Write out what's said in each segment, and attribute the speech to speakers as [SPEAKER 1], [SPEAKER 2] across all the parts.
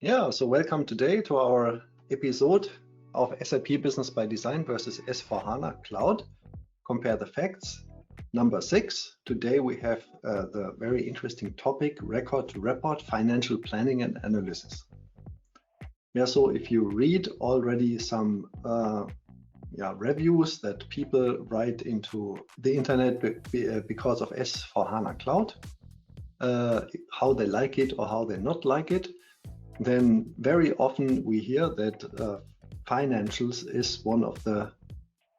[SPEAKER 1] Yeah, so welcome today to our episode of SAP Business by Design versus S/4HANA Cloud. Compare the facts. Number 6. Today we have the very interesting topic, record to report, financial planning and analysis. Yeah, so if you read already some reviews that people write into the internet because of S/4HANA Cloud, how they like it or how they not like it, then very often we hear that financials is one of the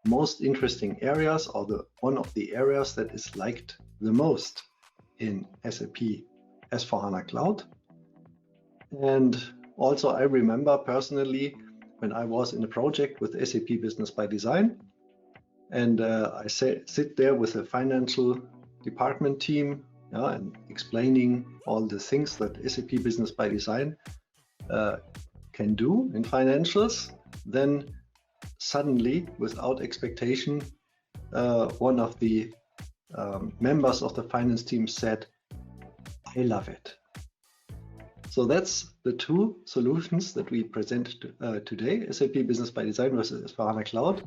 [SPEAKER 1] most interesting areas, or one of the areas that is liked the most in SAP S/4HANA Cloud. And also I remember personally when I was in a project with SAP Business by Design, and I sit there with the financial department team and explaining all the things that SAP Business by Design can do in financials. Then suddenly, without expectation, one of the members of the finance team said, "I love it." So that's the two solutions that we present today, SAP Business by Design versus S/4HANA Cloud,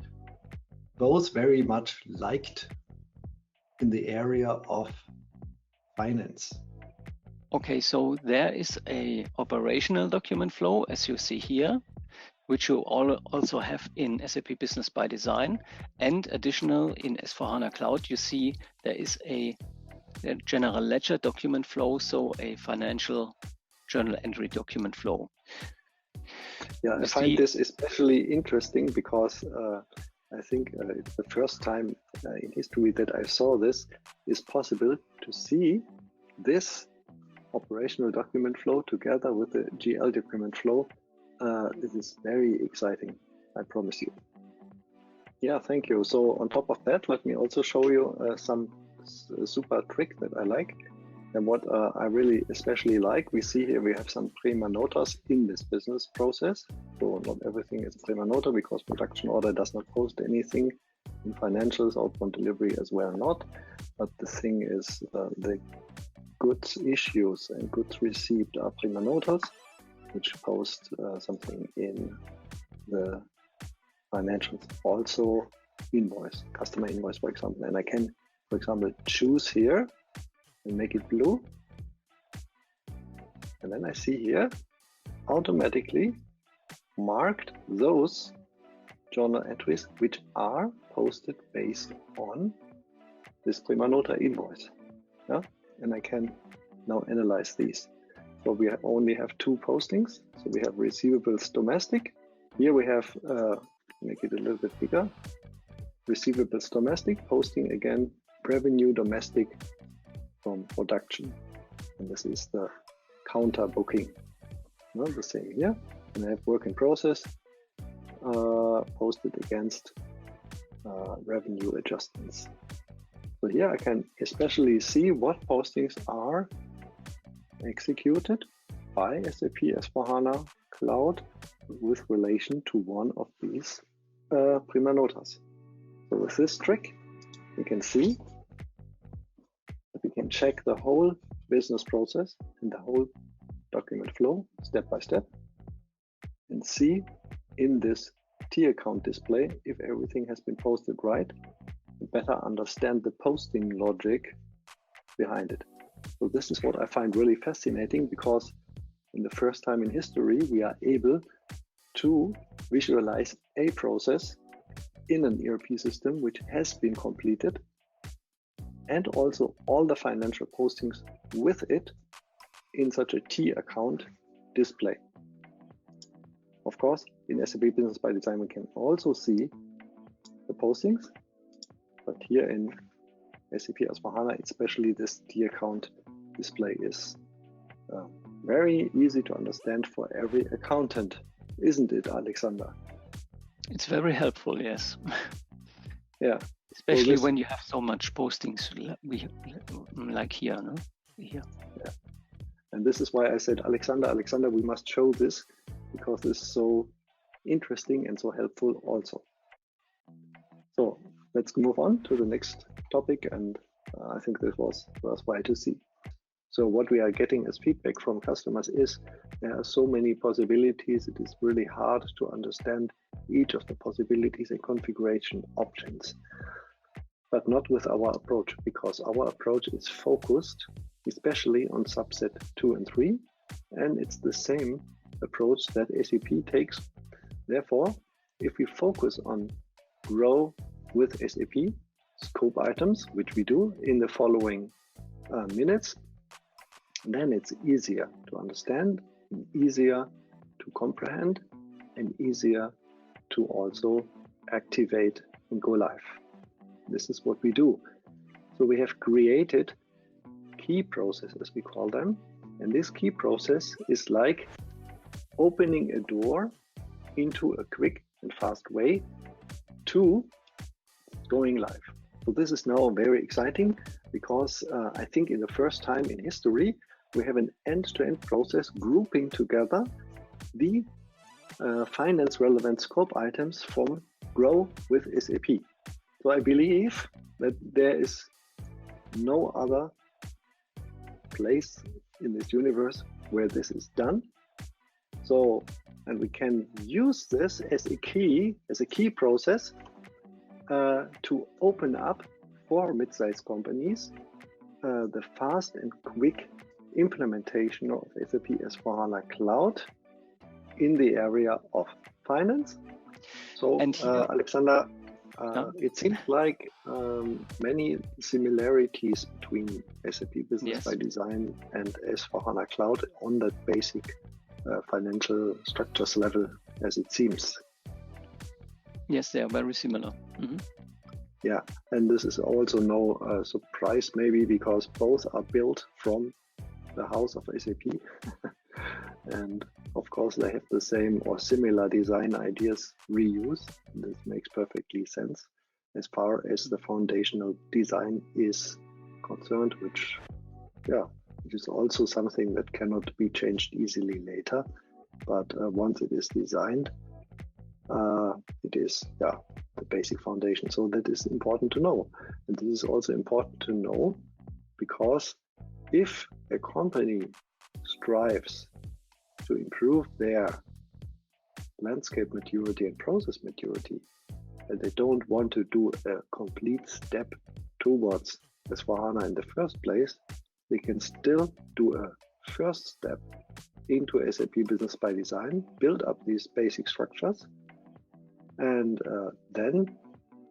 [SPEAKER 1] both very much liked in the area of finance.
[SPEAKER 2] Okay, so there is a operational document flow, as you see here, which you also have in SAP Business by Design, and additional in S/4HANA Cloud, you see there is a general ledger document flow, so a financial journal entry document flow.
[SPEAKER 3] Yeah, I find this especially interesting because I think it's the first time in history that I saw this is possible to see this operational document flow together with the GL document flow. This is very exciting, I promise you. Yeah, thank you. So on top of that, let me also show you some super trick that I like. And what I really especially like, we see here we have some prima notas in this business process. So not everything is prima nota because production order does not post anything in financials, outbound delivery as well not. But the thing is the goods issues and goods received are prima notas, which post something in the financials. Also invoice, customer invoice, for example. And I can, for example, choose here and make it blue. And then I see here automatically marked those journal entries which are posted based on this prima nota invoice. Yeah? And I can now analyze these. So we only have two postings. So we have receivables domestic. Here we have, make it a little bit bigger, receivables domestic, posting again revenue domestic from production. And this is the counter booking. The same here. And I have work in process posted against revenue adjustments. So here I can especially see what postings are executed by SAP S/4HANA Cloud with relation to one of these prima notas. So with this trick, we can see that we can check the whole business process and the whole document flow step by step and see in this T account display if everything has been posted right, and better understand the posting logic behind it. So this is what I find really fascinating, because in the first time in history, we are able to visualize a process in an ERP system which has been completed, and also all the financial postings with it in such a T account display. Of course, in SAP Business by Design, we can also see the postings, but here in SAP S/4HANA, especially this T account display is very easy to understand for every accountant, isn't it, Alexander?
[SPEAKER 2] It's very helpful, yes.
[SPEAKER 3] Yeah.
[SPEAKER 2] Especially when you have so much postings like here, no? Here.
[SPEAKER 3] Yeah. And this is why I said, Alexander, we must show this, because it's so interesting and so helpful also. So let's move on to the next topic, and I think this was worthwhile to see. So what we are getting as feedback from customers is there are so many possibilities. It is really hard to understand each of the possibilities and configuration options, but not with our approach, because our approach is focused especially on subset 2 and 3, and it's the same approach that SAP takes. Therefore, if we focus on grow with SAP scope items, which we do in the following minutes, then it's easier to understand, easier to comprehend, and easier to also activate and go live. This is what we do. So we have created key processes, we call them, and this key process is like opening a door into a quick and fast way to going live. So this is now very exciting because I think in the first time in history, we have an end-to-end process grouping together the finance relevant scope items from Grow with SAP. So I believe that there is no other place in this universe where this is done. So, and we can use this as a key process to open up for mid-sized companies the fast and quick implementation of SAP S/4HANA Cloud in the area of finance. So, Alexander, it seems like many similarities between SAP Business by Design and S/4HANA Cloud on that basic financial structures level, as it seems.
[SPEAKER 2] Yes, they are very similar.
[SPEAKER 3] Yeah, and this is also no surprise maybe, because both are built from the house of SAP. And of course they have the same or similar design ideas reused. This makes perfectly sense as far as the foundational design is concerned, which is also something that cannot be changed easily later. But once it is designed, it is the basic foundation. So that is important to know. And this is also important to know because if a company strives to improve their landscape maturity and process maturity, and they don't want to do a complete step towards S/4HANA in the first place, they can still do a first step into SAP Business by Design, build up these basic structures, and then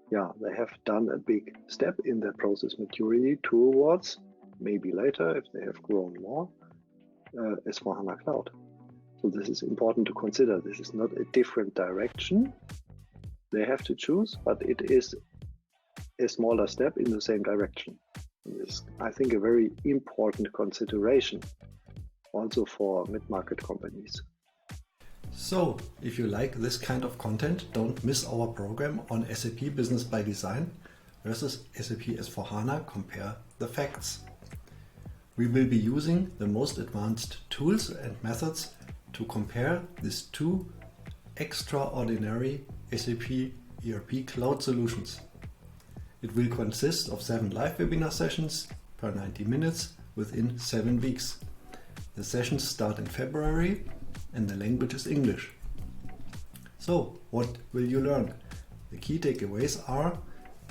[SPEAKER 3] they have done a big step in their process maturity towards, maybe later if they have grown more, S/4HANA Cloud. So this is important to consider. This is not a different direction they have to choose, but it is a smaller step in the same direction. And this is, I think, a very important consideration also for mid-market companies.
[SPEAKER 1] So, if you like this kind of content, don't miss our program on SAP Business by Design versus SAP S/4HANA Compare the Facts. We will be using the most advanced tools and methods to compare these two extraordinary SAP ERP cloud solutions. It will consist of 7 live webinar sessions per 90 minutes within 7 weeks. The sessions start in February and the language is English. So, what will you learn? The key takeaways are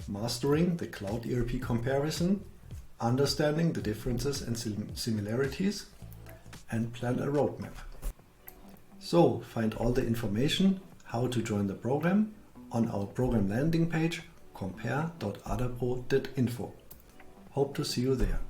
[SPEAKER 1] mastering the cloud ERP comparison, understanding the differences and similarities, and plan a roadmap. So, find all the information how to join the program on our program landing page compare.adapro.info. Hope to see you there.